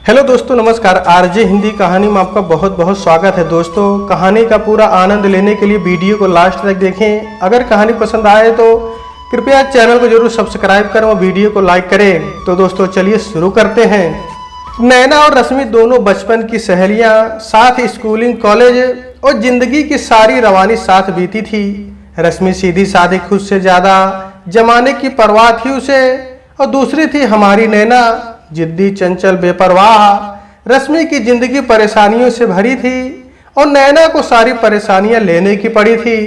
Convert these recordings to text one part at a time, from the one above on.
Hello दोस्तों, नमस्कार। RJ Hindi कहानी में आपका बहुत बहुत स्वागत है। दोस्तों, कहानी का पूरा आनंद लेने के लिए वीडियो को लास्ट तक देखें। अगर कहानी पसंद आए तो कृपया चैनल को जरूर सब्सक्राइब करें और वीडियो को लाइक करें। तो दोस्तों चलिए शुरू करते हैं। नैना और रश्मि दोनों बचपन की सहेलियां, साथ स्कूलिंग, कॉलेज और जिंदगी की सारी रवानी साथ बीती थी। रश्मि सीधी सादी, खुद से ज्यादा जमाने की परवाह थी उसे, और दूसरी थी हमारी नैना, जिद्दी, चंचल, बेपरवाह। रश्मि की जिंदगी परेशानियों से भरी थी और नैना को सारी परेशानियां लेने की पड़ी थी।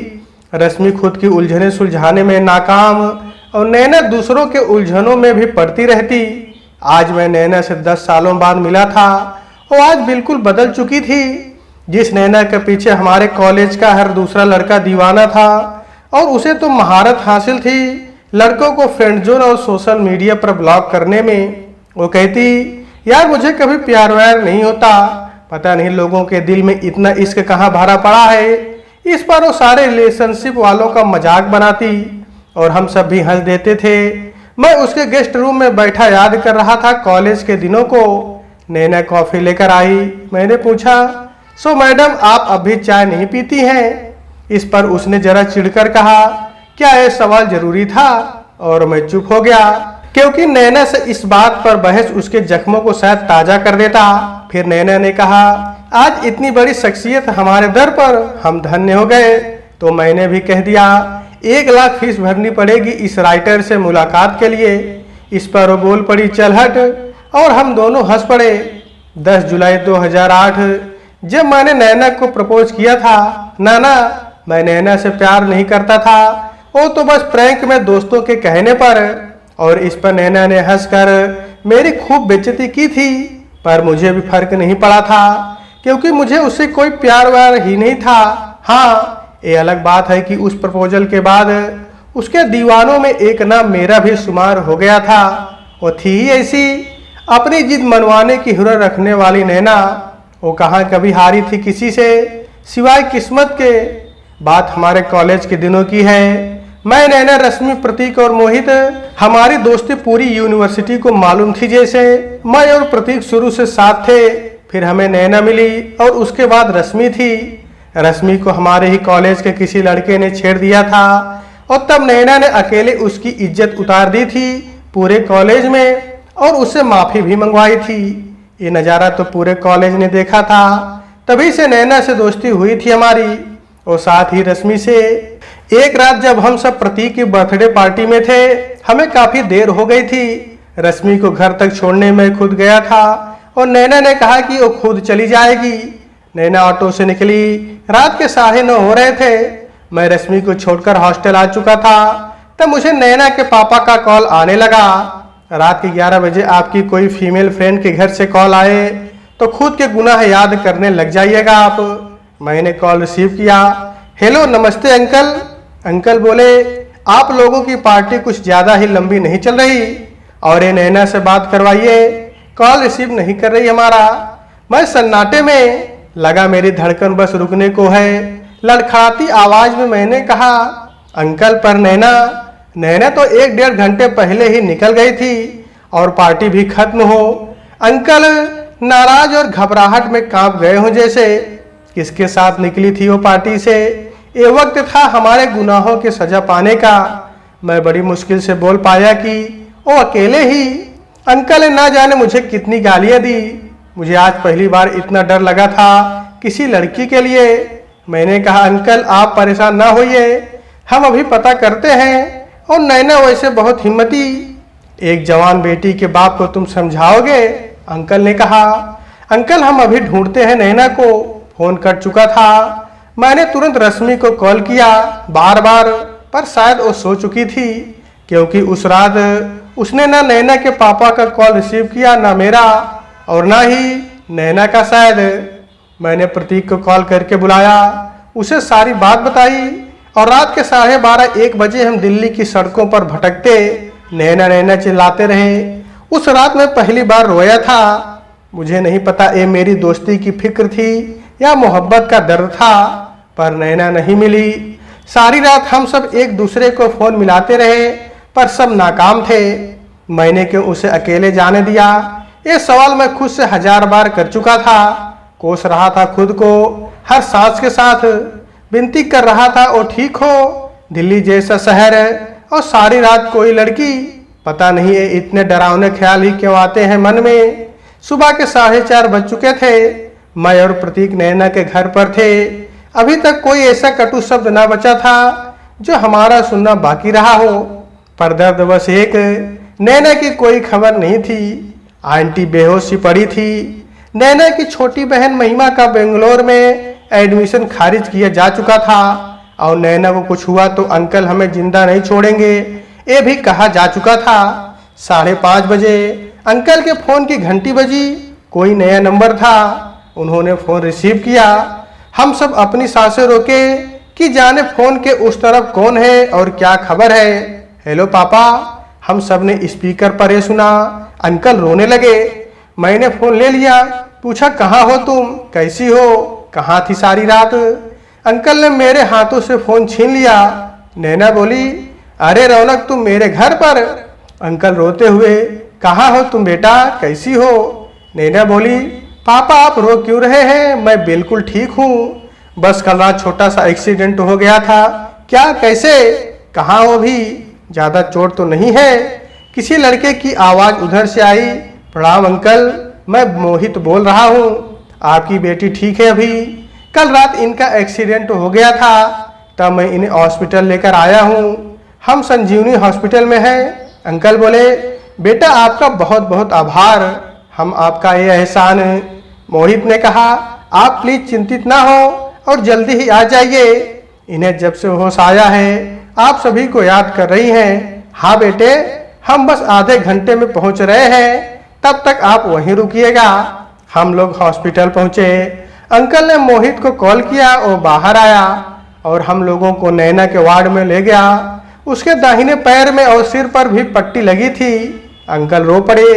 रश्मि खुद की उलझनें सुलझाने में नाकाम और नैना दूसरों के उलझनों में भी पड़ती रहती। आज मैं नैना से 10 सालों बाद मिला था और आज बिल्कुल बदल चुकी थी। जिस नैना के पीछे हमारे कॉलेज का हर दूसरा लड़का दीवाना था और उसे तो महारत हासिल थी लड़कों को फ्रेंड जोन और सोशल मीडिया पर ब्लॉक करने में। वो कहती, यार मुझे कभी प्यार व्यार नहीं होता, पता नहीं लोगों के दिल में इतना इश्क कहाँ भरा पड़ा है। इस पर वो सारे रिलेशनशिप वालों का मजाक बनाती और हम सब भी हंस देते थे। मैं उसके गेस्ट रूम में बैठा याद कर रहा था कॉलेज के दिनों को। नैना कॉफी लेकर आई। मैंने पूछा, सो मैडम आप अभी चाय नहीं पीती हैं? इस पर उसने जरा चिढ़कर कहा, क्या यह सवाल जरूरी था? और मैं चुप हो गया, क्योंकि नैना से इस बात पर बहस उसके जख्मों को शायद ताजा कर देता। फिर नैना ने कहा, आज इतनी बड़ी शख्सियत हमारे दर पर, हम धन्य हो गए। तो मैंने भी कह दिया, 1 लाख फीस भरनी पड़ेगी इस राइटर से मुलाकात के लिए। इस पर वो बोल पड़ी, चल हट, और हम दोनों हंस पड़े। 10 जुलाई 2008 जब मैंने नैना को प्रपोज किया था। नाना, मैं नैना से प्यार नहीं करता था, वो तो बस प्रैंक में दोस्तों के कहने पर। और इस पर नैना ने हंसकर मेरी खूब बेइज्जती की थी, पर मुझे भी फर्क नहीं पड़ा था, क्योंकि मुझे उससे कोई प्यार व्यार ही नहीं था। हाँ, ये अलग बात है कि उस प्रपोजल के बाद उसके दीवानों में एक नाम मेरा भी शुमार हो गया था। वो थी ऐसी अपनी जिद मनवाने की हुर्र रखने वाली नैना। वो कहाँ कभी हारी थी किसी से, सिवाय किस्मत के। बात हमारे कॉलेज के दिनों की है। मैं, नैना, रश्मि, प्रतीक और मोहित, हमारी दोस्ती पूरी यूनिवर्सिटी को मालूम थी। जैसे मैं और प्रतीक शुरू से साथ थे, फिर हमें नैना मिली और उसके बाद रश्मि थी। रश्मि को हमारे ही कॉलेज के किसी लड़के ने छेड़ दिया था और तब नैना ने अकेले उसकी इज्जत उतार दी थी पूरे कॉलेज में, और उससे माफी भी मंगवाई थी। ये नज़ारा तो पूरे कॉलेज ने देखा था। तभी से नैना से दोस्ती हुई थी हमारी, और साथ ही रश्मि से। एक रात जब हम सब प्रतीक की बर्थडे पार्टी में थे, हमें काफी देर हो गई थी। रश्मि को घर तक छोड़ने में खुद गया था और नैना ने कहा कि वो खुद चली जाएगी। नैना ऑटो से निकली। रात के 9:30 हो रहे थे। मैं रश्मि को छोड़कर हॉस्टल आ चुका था। तब मुझे नैना के पापा का कॉल आने लगा। रात के 11 बजे आपकी कोई फीमेल फ्रेंड के घर से कॉल आए तो खुद के गुनाह याद करने लग जाइएगा आप। मैंने कॉल रिसीव किया। हेलो, नमस्ते अंकल। अंकल बोले, आप लोगों की पार्टी कुछ ज्यादा ही लंबी नहीं चल रही, और ये नैना से बात करवाइए, कॉल रिसीव नहीं कर रही हमारा। मैं सन्नाटे में लगा, मेरी धड़कन बस रुकने को है। लड़खड़ाती आवाज में मैंने कहा, अंकल, पर नैना तो 1-1.5 घंटे पहले ही निकल गई थी और पार्टी भी खत्म हो। अंकल नाराज और घबराहट में कांप गए हो जैसे। किसके साथ निकली थी वो पार्टी से? ये वक्त था हमारे गुनाहों की सजा पाने का। मैं बड़ी मुश्किल से बोल पाया कि वो अकेले ही। अंकल ने ना जाने मुझे कितनी गालियां दी। मुझे आज पहली बार इतना डर लगा था किसी लड़की के लिए। मैंने कहा, अंकल आप परेशान ना होइए, हम अभी पता करते हैं। और नैना वैसे बहुत हिम्मती, एक जवान बेटी के बाप को तुम समझाओगे? अंकल ने कहा। अंकल हम अभी ढूंढते हैं नैना को। फोन कट चुका था। मैंने तुरंत रश्मि को कॉल किया बार बार, पर शायद वो सो चुकी थी, क्योंकि उस रात उसने ना नैना के पापा का कॉल रिसीव किया, ना मेरा, और ना ही नैना का शायद। मैंने प्रतीक को कॉल करके बुलाया, उसे सारी बात बताई, और रात के 12:30-1 बजे हम दिल्ली की सड़कों पर भटकते नैना नैना चिल्लाते रहे। उस रात मैं पहली बार रोया था। मुझे नहीं पता ये मेरी दोस्ती की फिक्र थी या मोहब्बत का दर्द था, पर नैना नहीं मिली। सारी रात हम सब एक दूसरे को फोन मिलाते रहे, पर सब नाकाम थे। मैंने क्यों उसे अकेले जाने दिया? ये सवाल मैं खुद से 1000 बार कर चुका था। कोस रहा था खुद को हर सांस के साथ, विनती कर रहा था ओ ठीक हो। दिल्ली जैसा शहर है और सारी रात कोई लड़की, पता नहीं है इतने डरावने ख्याल ही क्यों आते हैं मन में। सुबह के 4:30 बज चुके थे। मैं और प्रतीक नैना के घर पर थे। अभी तक कोई ऐसा कटु शब्द ना बचा था जो हमारा सुनना बाकी रहा हो। पर दर्दवश एक, नैना की कोई खबर नहीं थी। आंटी बेहोश सी पड़ी थी। नैना की छोटी बहन महिमा का बेंगलोर में एडमिशन खारिज किया जा चुका था और नैना को कुछ हुआ तो अंकल हमें जिंदा नहीं छोड़ेंगे, ये भी कहा जा चुका था। 5:30 बजे अंकल के फोन की घंटी बजी। कोई नया नंबर था। उन्होंने फोन रिसीव किया। हम सब अपनी सांसें रोके कि जाने फोन के उस तरफ कौन है और क्या खबर है। हेलो पापा, हम सब ने स्पीकर पर ये सुना। अंकल रोने लगे। मैंने फोन ले लिया, पूछा कहाँ हो तुम, कैसी हो, कहाँ थी सारी रात। अंकल ने मेरे हाथों से फोन छीन लिया। नैना बोली, अरे रौनक तुम मेरे घर पर। अंकल रोते हुए, कहाँ हो तुम बेटा, कैसी हो। नैना बोली, पापा आप रो क्यों रहे हैं, मैं बिल्कुल ठीक हूँ। बस कल रात छोटा सा एक्सीडेंट हो गया था। क्या, कैसे, कहाँ हो भी, ज्यादा चोट तो नहीं है। किसी लड़के की आवाज उधर से आई। प्रणाम अंकल, मैं मोहित बोल रहा हूँ। आपकी बेटी ठीक है अभी? कल रात इनका एक्सीडेंट हो गया था, तब मैं इन्हें हॉस्पिटल लेकर आया हूँ। हम संजीवनी हॉस्पिटल में हैं। अंकल बोले, बेटा आपका बहुत बहुत आभार, हम आपका ये एहसान। मोहित ने कहा, आप प्लीज चिंतित ना हो और जल्दी ही आ जाइए। इन्हें जब से होश आया है आप सभी को याद कर रही हैं। हाँ बेटे, हम बस आधे घंटे में पहुंच रहे हैं, तब तक आप वहीं रुकिएगा। हम लोग हॉस्पिटल पहुंचे। अंकल ने मोहित को कॉल किया और बाहर आया और हम लोगों को नैना के वार्ड में ले गया। उसके दाहिने पैर में और सिर पर भी पट्टी लगी थी। अंकल रो पड़े।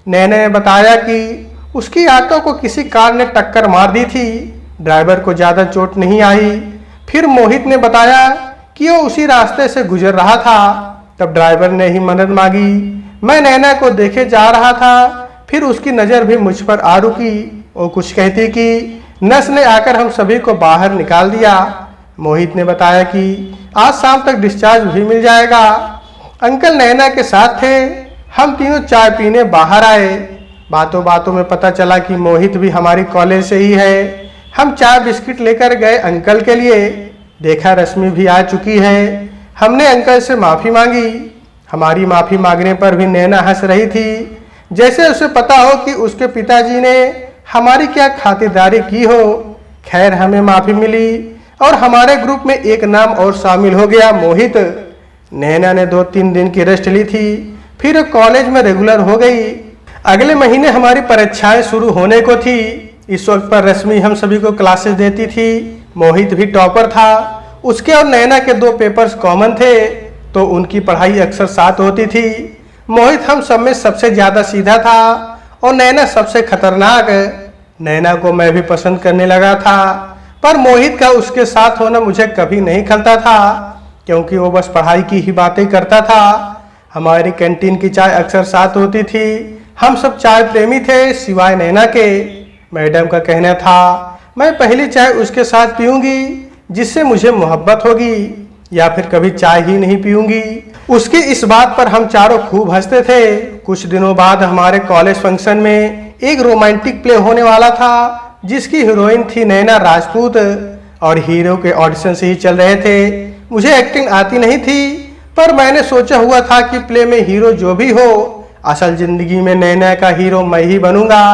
नैना ने बताया कि उसकी ऑटो को किसी कार ने टक्कर मार दी थी। ड्राइवर को ज्यादा चोट नहीं आई। फिर मोहित ने बताया कि वो उसी रास्ते से गुजर रहा था, तब ड्राइवर ने ही मदद मांगी। मैं नैना को देखे जा रहा था, फिर उसकी नज़र भी मुझ पर आ रुकी। वो कुछ कहती कि नर्स ने आकर हम सभी को बाहर निकाल दिया। मोहित ने बताया कि आज शाम तक डिस्चार्ज भी मिल जाएगा। अंकल नैना के साथ थे। हम तीनों चाय पीने बाहर आए। बातों बातों में पता चला कि मोहित भी हमारी कॉलेज से ही है। हम चाय बिस्किट लेकर गए अंकल के लिए। देखा रश्मि भी आ चुकी है। हमने अंकल से माफ़ी मांगी। हमारी माफ़ी मांगने पर भी नैना हंस रही थी, जैसे उसे पता हो कि उसके पिताजी ने हमारी क्या खातिरदारी की हो। खैर हमें माफ़ी मिली और हमारे ग्रुप में एक नाम और शामिल हो गया, मोहित। नैना ने 2-3 दिन की रेस्ट ली थी, फिर कॉलेज में रेगुलर हो गई। अगले महीने हमारी परीक्षाएं शुरू होने को थी। इस वक्त पर रश्मि हम सभी को क्लासेस देती थी। मोहित भी टॉपर था। उसके और नैना के 2 पेपर्स कॉमन थे, तो उनकी पढ़ाई अक्सर साथ होती थी। मोहित हम सब में सबसे ज़्यादा सीधा था और नैना सबसे खतरनाक। नैना को मैं भी पसंद करने लगा था, पर मोहित का उसके साथ होना मुझे कभी नहीं खलता था, क्योंकि वो बस पढ़ाई की ही बातें करता था। हमारी कैंटीन की चाय अक्सर साथ होती थी। हम सब चाय प्रेमी थे, सिवाय नैना के। मैडम का कहना था मैं पहली चाय उसके साथ पीऊंगी जिससे मुझे मोहब्बत होगी, या फिर कभी चाय ही नहीं पीऊंगी। उसकी इस बात पर हम चारों खूब हंसते थे। कुछ दिनों बाद हमारे कॉलेज फंक्शन में एक रोमांटिक प्ले होने वाला था, जिसकी हीरोइन थी नैना राजपूत और हीरो के ऑडिशन से ही चल रहे थे। मुझे एक्टिंग आती नहीं थी, पर मैंने सोचा हुआ था कि प्ले में हीरो जो भी हो, असल जिंदगी में नैना का हीरो मैं ही बनूंगा।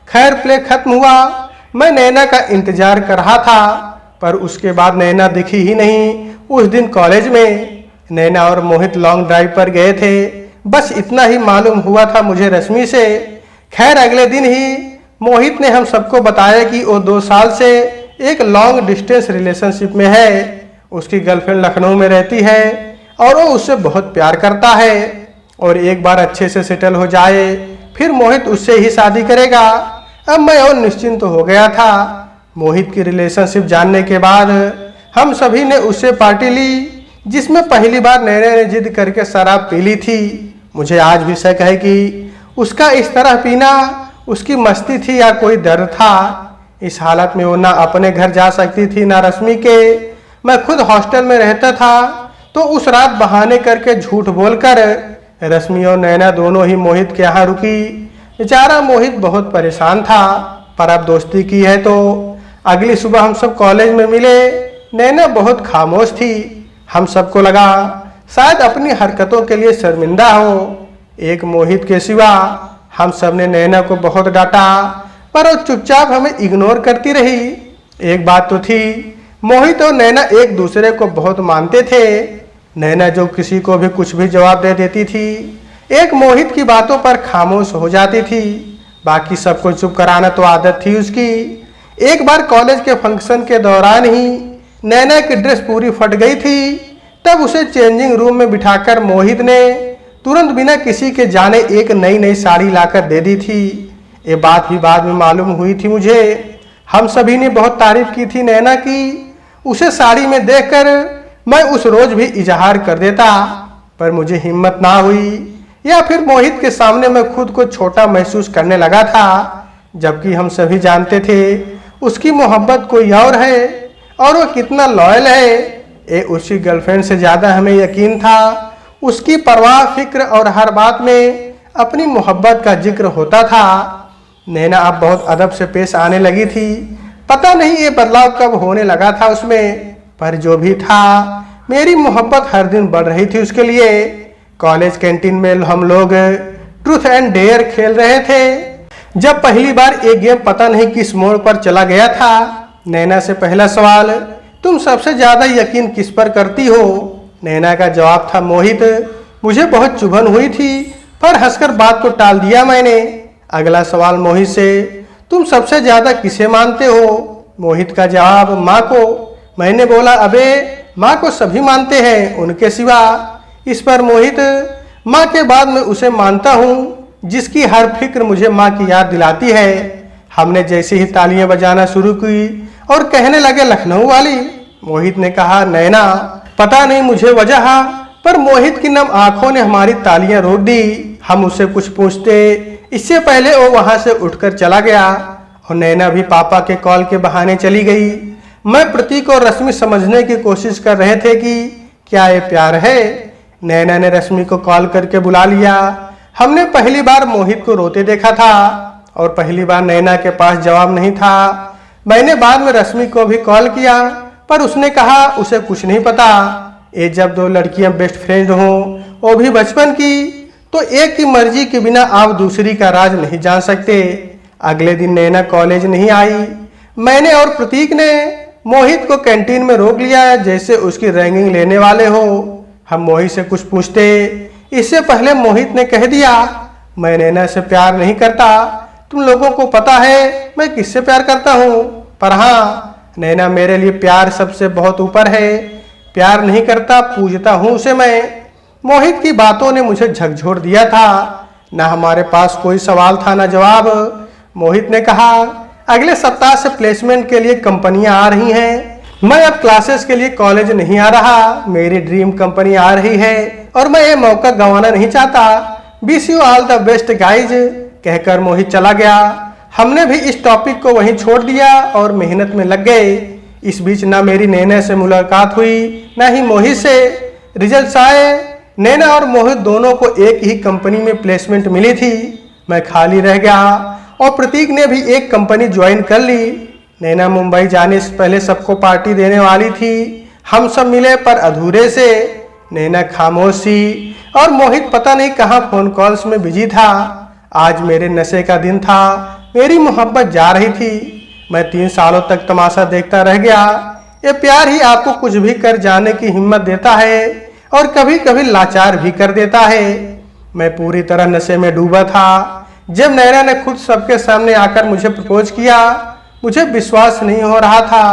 खैर प्ले खत्म हुआ। मैं नैना का इंतजार कर रहा था, पर उसके बाद नैना दिखी ही नहीं। उस दिन कॉलेज में नैना और मोहित लॉन्ग ड्राइव पर गए थे। बस इतना ही मालूम हुआ था मुझे रश्मि से। खैर अगले दिन ही मोहित ने हम सबको बताया कि वो 2 साल से एक लॉन्ग डिस्टेंस रिलेशनशिप में है। उसकी गर्लफ्रेंड लखनऊ में रहती है और वो उससे बहुत प्यार करता है, और एक बार अच्छे से सेटल हो जाए फिर मोहित उससे ही शादी करेगा। अब मैं और निश्चिंत हो गया था। मोहित की रिलेशनशिप जानने के बाद हम सभी ने उससे पार्टी ली, जिसमें पहली बार नैना ने जिद करके शराब पी ली थी। मुझे आज भी शक है कि उसका इस तरह पीना उसकी मस्ती थी या कोई दर्द था। इस हालत में वो ना अपने घर जा सकती थी ना रश्मि के। मैं खुद हॉस्टल में रहता था तो उस रात बहाने करके झूठ बोलकर रश्मि और नैना दोनों ही मोहित के यहाँ रुकी। बेचारा मोहित बहुत परेशान था, पर अब दोस्ती की है तो। अगली सुबह हम सब कॉलेज में मिले। नैना बहुत खामोश थी। हम सबको लगा शायद अपनी हरकतों के लिए शर्मिंदा हो। एक मोहित के सिवा हम सब ने नैना को बहुत डांटा, पर वो चुपचाप हमें इग्नोर करती रही। एक बात तो थी, मोहित और नैना एक दूसरे को बहुत मानते थे। नैना जो किसी को भी कुछ भी जवाब दे देती थी, एक मोहित की बातों पर खामोश हो जाती थी। बाकी सबको चुप कराना तो आदत थी उसकी। एक बार कॉलेज के फंक्शन के दौरान ही नैना की ड्रेस पूरी फट गई थी। तब उसे चेंजिंग रूम में बिठाकर मोहित ने तुरंत बिना किसी के जाने एक नई साड़ी लाकर दे दी थी। ये बात भी बाद में मालूम हुई थी मुझे। हम सभी ने बहुत तारीफ की थी नैना की। उसे साड़ी में देखकर मैं उस रोज भी इजहार कर देता, पर मुझे हिम्मत ना हुई, या फिर मोहित के सामने मैं खुद को छोटा महसूस करने लगा था। जबकि हम सभी जानते थे उसकी मोहब्बत कोई और है और वो कितना लॉयल है। ये उसकी गर्लफ्रेंड से ज्यादा हमें यकीन था। उसकी परवाह फिक्र और हर बात में अपनी मोहब्बत का जिक्र होता था। नैना अब बहुत अदब से पेश आने लगी थी। पता नहीं ये बदलाव कब होने लगा था उसमें, पर जो भी था मेरी मोहब्बत हर दिन बढ़ रही थी उसके लिए। कॉलेज कैंटीन में हम लोग ट्रूथ एंड डेयर खेल रहे थे। जब पहली बार एक गेम पता नहीं किस मोड़ पर चला गया था। नैना से पहला सवाल, तुम सबसे ज्यादा यकीन किस पर करती हो? नैना का जवाब था मोहित। मुझे बहुत चुभन हुई थी, पर हंसकर बात को टाल दिया मैंने। अगला सवाल मोहित से, तुम सबसे ज्यादा किसे मानते हो? मोहित का जवाब, माँ को। मैंने बोला, अबे माँ को सभी मानते हैं उनके सिवा। इस पर मोहित, माँ के बाद मैं उसे मानता हूँ जिसकी हर फिक्र मुझे माँ की याद दिलाती है। हमने जैसे ही तालियां बजाना शुरू की और कहने लगे लखनऊ वाली, मोहित ने कहा, नैना पता नहीं मुझे वजह, पर मोहित की नम आंखों ने हमारी तालियां रोक दी। हम उससे कुछ पूछते इससे पहले वो वहां से उठकर चला गया और नैना भी पापा के कॉल के बहाने चली गई। मैं प्रतीक और रश्मि समझने की कोशिश कर रहे थे कि क्या ये प्यार है। नैना ने रश्मि को कॉल करके बुला लिया। हमने पहली बार मोहित को रोते देखा था और पहली बार नैना के पास जवाब नहीं था। मैंने बाद में रश्मि को भी कॉल किया, पर उसने कहा उसे कुछ नहीं पता। ये जब दो लड़कियां बेस्ट फ्रेंड हों, वो भी बचपन की, तो एक की मर्जी के बिना आप दूसरी का राज नहीं जान सकते। अगले दिन नैना कॉलेज नहीं आई। मैंने और प्रतीक ने मोहित को कैंटीन में रोक लिया जैसे उसकी रैंकिंग लेने वाले हो। हम मोहित से कुछ पूछते इससे पहले मोहित ने कह दिया, मैं नैना से प्यार नहीं करता। तुम लोगों को पता है मैं किससे प्यार करता हूँ, पर हाँ नैना मेरे लिए प्यार सबसे बहुत ऊपर है। प्यार नहीं करता, पूजता हूँ उसे मैं। मोहित की बातों ने मुझे झकझोर दिया था। ना हमारे पास कोई सवाल था ना जवाब। मोहित ने कहा, अगले सप्ताह से प्लेसमेंट के लिए कंपनियां आ रही हैं। मैं अब क्लासेस के लिए कॉलेज नहीं आ रहा। मेरी ड्रीम कंपनी आ रही है और मैं ये मौका गंवाना नहीं चाहता। Wish you all the best guys, कहकर मोहित चला गया। हमने भी इस टॉपिक को वहीं छोड़ दिया और मेहनत में लग गए। इस बीच ना मेरी नैना से मुलाकात हुई ना ही मोहित से। रिजल्ट्स आए, नैना और मोहित दोनों को एक ही कंपनी में प्लेसमेंट मिली थी। मैं खाली रह गया और प्रतीक ने भी एक कंपनी ज्वाइन कर ली। नैना मुंबई जाने से पहले सबको पार्टी देने वाली थी। हम सब मिले पर अधूरे से। नैना खामोशी और मोहित पता नहीं कहाँ फोन कॉल्स में बिजी था। आज मेरे नशे का दिन था। मेरी मोहब्बत जा रही थी। मैं 3 सालों तक तमाशा देखता रह गया। ये प्यार ही आपको कुछ भी कर जाने की हिम्मत देता है और कभी कभी लाचार भी कर देता है। मैं पूरी तरह नशे में डूबा था। जब नैना ने खुद सबके सामने आकर मुझे प्रपोज किया, मुझे विश्वास नहीं हो रहा था।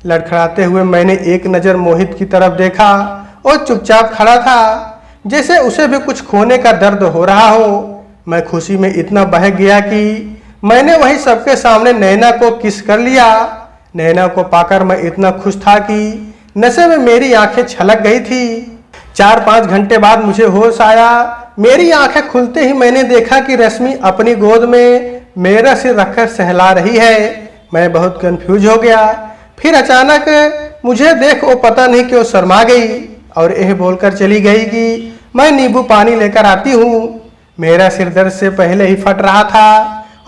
लड़खड़ाते हुए मैंने एक नज़र मोहित की तरफ देखा और चुपचाप खड़ा था, जैसे उसे भी कुछ खोने का दर्द हो रहा हो। मैं खुशी में इतना बहक गया कि मैंने वही सबके सामने नैना को किस कर लिया। नैना को पाकर मैं इतना खुश था कि नशे में मेरी आंखें छलक गई थी। 4-5 घंटे बाद मुझे होश आया। मेरी आंखें खुलते ही मैंने देखा कि रश्मि अपनी गोद में मेरा सिर रखकर सहला रही है। मैं बहुत कंफ्यूज हो गया। फिर अचानक मुझे देख वो पता नहीं क्यों शर्मा गई और यह बोलकर चली गई कि मैं नींबू पानी लेकर आती हूँ। मेरा सिर दर्द से पहले ही फट रहा था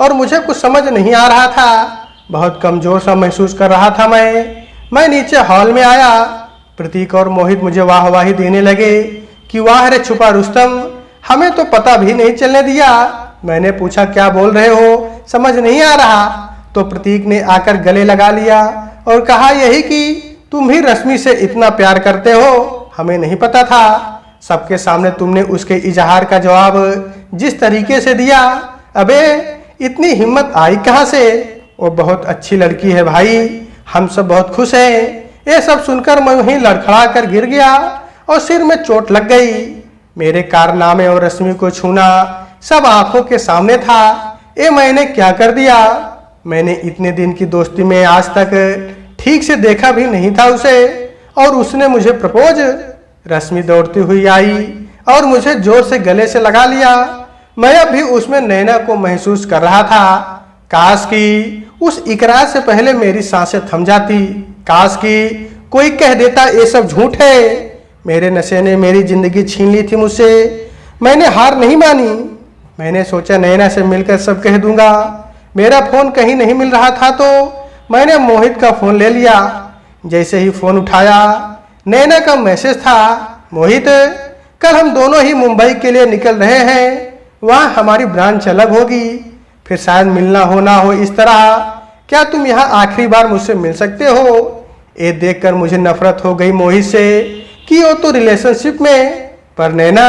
और मुझे कुछ समझ नहीं आ रहा था। बहुत कमजोर सा महसूस कर रहा था मैं नीचे हॉल में आया। प्रतीक और मोहित मुझे वाहवाही देने लगे कि वाह रे छुपा रुस्तम, हमें तो पता भी नहीं चलने दिया। मैंने पूछा क्या बोल रहे हो, समझ नहीं आ रहा। तो प्रतीक ने आकर गले लगा लिया और कहा यही कि तुम भी रश्मि से इतना प्यार करते हो, हमें नहीं पता था। सबके सामने तुमने उसके इजहार का जवाब जिस तरीके से दिया, अबे इतनी हिम्मत आई कहाँ से? वो बहुत अच्छी लड़की है भाई, हम सब बहुत खुश हैं। ये सब सुनकर मैं वहीं लड़खड़ा कर गिर गया और सिर में चोट लग गई। मेरे कारनामे और रश्मि को छूना सब आंखों के सामने था। ये मैंने क्या कर दिया? मैंने इतने दिन की दोस्ती में आज तक ठीक से देखा भी नहीं था उसे, और उसने मुझे प्रपोज। रश्मि दौड़ती हुई आई और मुझे जोर से गले से लगा लिया। मैं अब भी उसमें नैना को महसूस कर रहा था। काश कि उस इकरार से पहले मेरी सांसें थम जाती। काश कि कोई कह देता ये सब झूठ है। मेरे नशे ने मेरी जिंदगी छीन ली थी मुझसे। मैंने हार नहीं मानी। मैंने सोचा नैना से मिलकर सब कह दूंगा। मेरा फोन कहीं नहीं मिल रहा था तो मैंने मोहित का फोन ले लिया। जैसे ही फोन उठाया नैना का मैसेज था, मोहित कल हम दोनों ही मुंबई के लिए निकल रहे हैं, वहाँ हमारी ब्रांच अलग होगी, फिर शायद मिलना हो ना हो इस तरह। क्या तुम यहाँ आखिरी बार मुझसे मिल सकते हो? ये देखकर मुझे नफरत हो गई मोहित से कि वो तो रिलेशनशिप में, पर नैना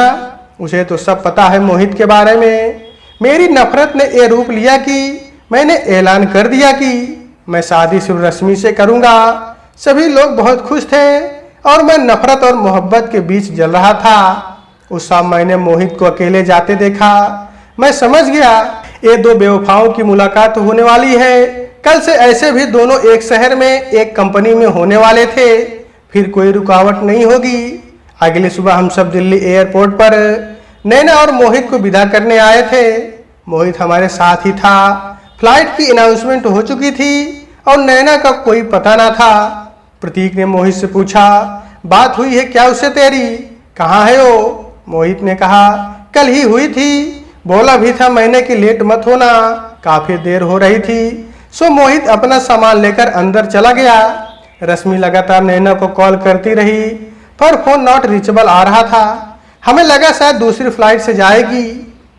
उसे तो सब पता है मोहित के बारे में। मेरी नफरत ने ये रूप लिया कि मैंने ऐलान कर दिया कि मैं शादी सिर्फ रश्मि से करूंगा। सभी लोग बहुत खुश थे और मैं नफरत और मोहब्बत के बीच जल रहा था। उस शाम मैंने मोहित को अकेले जाते देखा। मैं समझ गया ये दो बेवफाओं की मुलाकात होने वाली है। कल से ऐसे भी दोनों एक शहर में एक कंपनी में होने वाले थे, फिर कोई रुकावट नहीं होगी। अगली सुबह हम सब दिल्ली एयरपोर्ट पर नैना और मोहित को विदा करने आए थे। मोहित हमारे साथ ही था। फ्लाइट की अनाउंसमेंट हो चुकी थी और नैना का कोई पता ना था। प्रतीक ने मोहित से पूछा, बात हुई है क्या उससे तेरी? कहाँ है वो? मोहित ने कहा, कल ही हुई थी, बोला भी था मैंने कि लेट मत होना, काफी देर हो रही थी। सो मोहित अपना सामान लेकर अंदर चला गया। रश्मि लगातार नैना को कॉल करती रही पर फोन नॉट रीचेबल आ रहा था। हमें लगा शायद दूसरी फ्लाइट से जाएगी,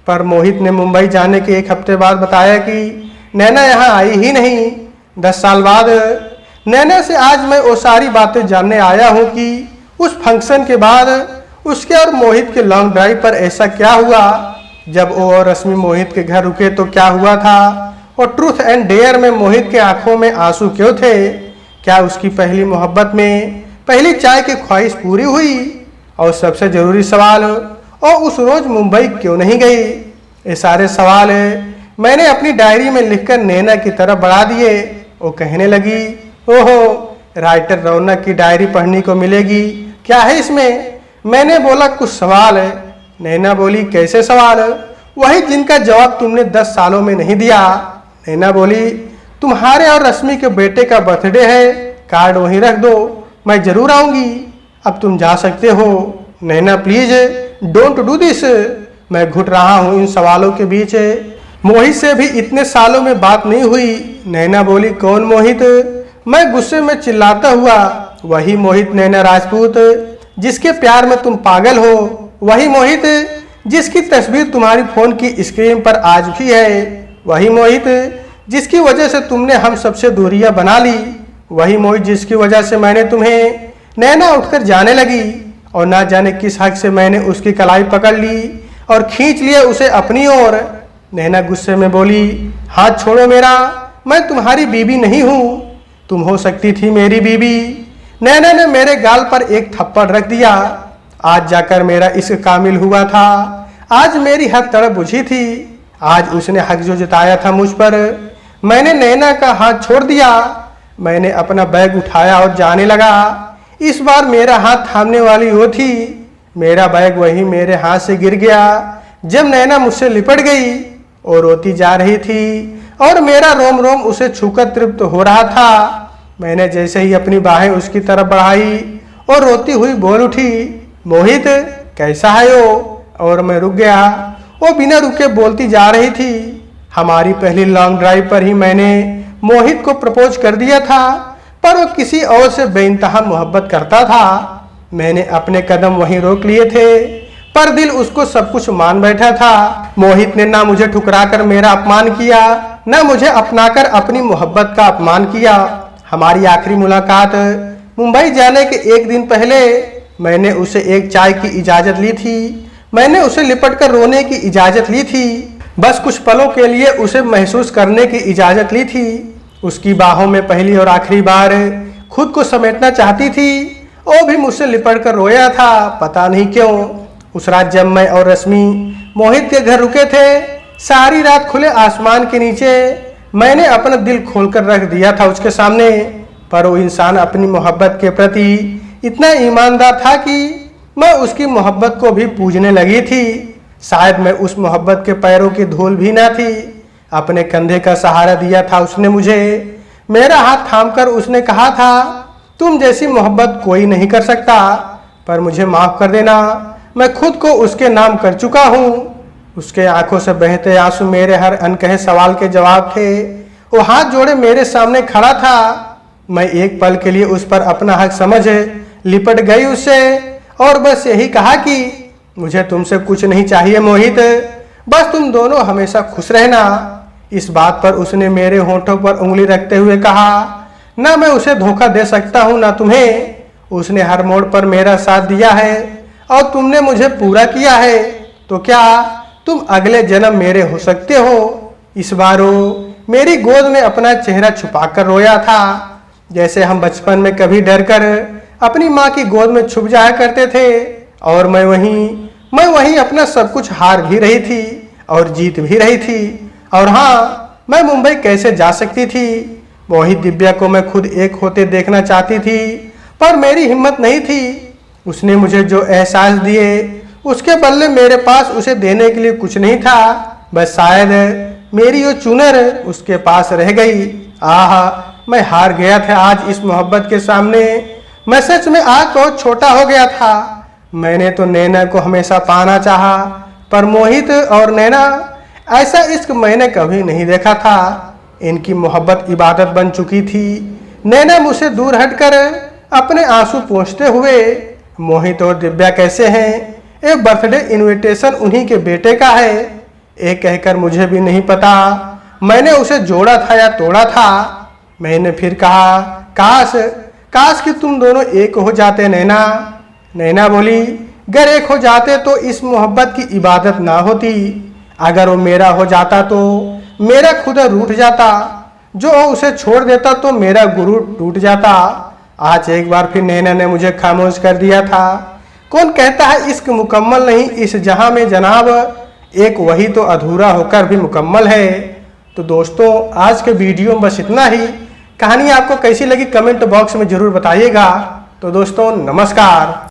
पर मोहित ने मुंबई जाने के एक हफ्ते बाद बताया कि नैना यहाँ आई ही नहीं। 10 साल बाद नैना से आज मैं वो सारी बातें जानने आया हूँ कि उस फंक्शन के बाद उसके और मोहित के लॉन्ग ड्राइव पर ऐसा क्या हुआ। जब वो और रश्मि मोहित के घर रुके तो क्या हुआ था, और ट्रूथ एंड डेयर में मोहित के आंखों में आंसू क्यों थे? क्या उसकी पहली मोहब्बत में पहली चाय की ख्वाहिश पूरी हुई? और सबसे जरूरी सवाल, और उस रोज मुंबई क्यों नहीं गई? ये सारे सवाल मैंने अपनी डायरी में लिखकर नैना की तरफ बढ़ा दिए। वो कहने लगी, ओहो, राइटर रौनक की डायरी पढ़ने को मिलेगी, क्या है इसमें? मैंने बोला कुछ सवाल है। नैना बोली, कैसे सवाल? वही जिनका जवाब तुमने 10 सालों में नहीं दिया। नैना बोली, तुम्हारे और रश्मि के बेटे का बर्थडे है, कार्ड वहीं रख दो, मैं जरूर आऊंगी, अब तुम जा सकते हो। नैना प्लीज डोंट डू दिस। मैं घुट रहा हूँ इन सवालों के बीच। मोहित से भी इतने सालों में बात नहीं हुई। नैना बोली, कौन मोहित? मैं गुस्से में चिल्लाता हुआ, वही मोहित नैना राजपूत जिसके प्यार में तुम पागल हो, वही मोहित जिसकी तस्वीर तुम्हारी फोन की स्क्रीन पर आज भी है, वही मोहित जिसकी वजह से तुमने हम सबसे दूरियां बना ली, वही मोहित जिसकी वजह से मैंने तुम्हें। नैना उठकर जाने लगी और ना जाने किस हक से मैंने उसकी कलाई पकड़ ली और खींच लिया उसे अपनी ओर। नैना गुस्से में बोली, हाथ छोड़ो मेरा, मैं तुम्हारी बीवी नहीं हूँ, तुम हो सकती थी मेरी बीवी। नैना ने मेरे गाल पर एक थप्पड़ रख दिया। आज जाकर मेरा इश्क कामिल हुआ था। आज मेरी हद तड़प बुझी थी। आज उसने हक जो जताया था मुझ पर, मैंने नैना का हाथ छोड़ दिया। मैंने अपना बैग उठाया और जाने लगा। इस बार मेरा हाथ थामने वाली वो थी। मेरा बैग वहीं मेरे हाथ से गिर गया जब नैना मुझसे लिपट गई और रोती जा रही थी और मेरा रोम रोम उसे छूकर तृप्त हो रहा था। मैंने जैसे ही अपनी बाहें उसकी तरफ बढ़ाई और रोती हुई बोल उठी, मोहित कैसा है वो? और मैं रुक गया। वो बिना रुके बोलती जा रही थी। हमारी पहली लॉन्ग ड्राइव पर ही मैंने मोहित को प्रपोज कर दिया था, पर वो किसी और से बेइंतहा मोहब्बत करता था। मैंने अपने कदम वहीं रोक लिए थे, पर दिल उसको सब कुछ मान बैठा था। मोहित ने ना मुझे ठुकराकर मेरा अपमान किया, ना मुझे अपनाकर अपनी मोहब्बत का अपमान किया। हमारी आखिरी मुलाकात मुंबई जाने के एक दिन पहले मैंने उसे एक चाय की इजाजत ली थी। मैंने उसे लिपटकर रोने की इजाजत ली थी। बस कुछ पलों के लिए उसे महसूस करने की इजाजत ली थी। उसकी बाहों में पहली और आखिरी बार खुद को समेटना चाहती थी। वो भी मुझसे लिपटकर रोया था, पता नहीं क्यों। उस रात जब मैं और रश्मि मोहित के घर रुके थे, सारी रात खुले आसमान के नीचे मैंने अपना दिल खोलकर रख दिया था उसके सामने। पर वो इंसान अपनी मोहब्बत के प्रति इतना ईमानदार था कि मैं उसकी मोहब्बत को भी पूजने लगी थी। शायद मैं उस मोहब्बत के पैरों की धूल भी ना थी। अपने कंधे का सहारा दिया था उसने मुझे। मेरा हाथ थामकर उसने कहा था, तुम जैसी मोहब्बत कोई नहीं कर सकता, पर मुझे माफ कर देना, मैं खुद को उसके नाम कर चुका हूँ। उसके आंखों से बहते आंसू मेरे हर अनकहे सवाल के जवाब थे। वो हाथ जोड़े मेरे सामने खड़ा था। मैं एक पल के लिए उस पर अपना हक समझ लिपट गई उससे और बस यही कहा कि मुझे तुमसे कुछ नहीं चाहिए मोहित, बस तुम दोनों हमेशा खुश रहना। इस बात पर उसने मेरे होठों पर उंगली रखते हुए कहा, ना मैं उसे धोखा दे सकता हूँ ना तुम्हें। उसने हर मोड़ पर मेरा साथ दिया है और तुमने मुझे पूरा किया है, तो क्या तुम अगले जन्म मेरे हो सकते हो? इस बार वो मेरी गोद में अपना चेहरा छुपाकर रोया था, जैसे हम बचपन में कभी डरकर अपनी माँ की गोद में छुप जाया करते थे। और मैं वहीं अपना सब कुछ हार भी रही थी और जीत भी रही थी। और हाँ, मैं मुंबई कैसे जा सकती थी? मोहित दिव्या को मैं खुद एक होते देखना चाहती थी, पर मेरी हिम्मत नहीं थी। उसने मुझे जो एहसास दिए उसके बदले मेरे पास उसे देने के लिए कुछ नहीं था। बस शायद मेरी वो चुनर उसके पास रह गई। आह, मैं हार गया था आज इस मोहब्बत के सामने। मैं सच में आज बहुत छोटा हो गया था। मैंने तो नैना को हमेशा पाना चाहा, पर मोहित और नैना ऐसा इश्क मैंने कभी नहीं देखा था। इनकी मोहब्बत इबादत बन चुकी थी। नैना मुझसे दूर हटकर अपने आंसू पोंछते हुए, मोहित और दिव्या कैसे हैं? एक बर्थडे इनविटेशन उन्हीं के बेटे का है। एक कहकर मुझे भी नहीं पता मैंने उसे जोड़ा था या तोड़ा था। मैंने फिर कहा, काश कि तुम दोनों एक हो जाते नैना। नैना बोली, अगर एक हो जाते तो इस मोहब्बत की इबादत ना होती। अगर वो मेरा हो जाता तो मेरा खुदा रूठ जाता, जो उसे छोड़ देता तो मेरा गुरूर टूट जाता। आज एक बार फिर नैना ने मुझे खामोश कर दिया था। कौन कहता है इश्क मुकम्मल नहीं इस जहां में जनाब, एक वही तो अधूरा होकर भी मुकम्मल है। तो दोस्तों, आज के वीडियो में बस इतना ही। कहानी आपको कैसी लगी कमेंट बॉक्स में जरूर बताइएगा। तो दोस्तों, नमस्कार।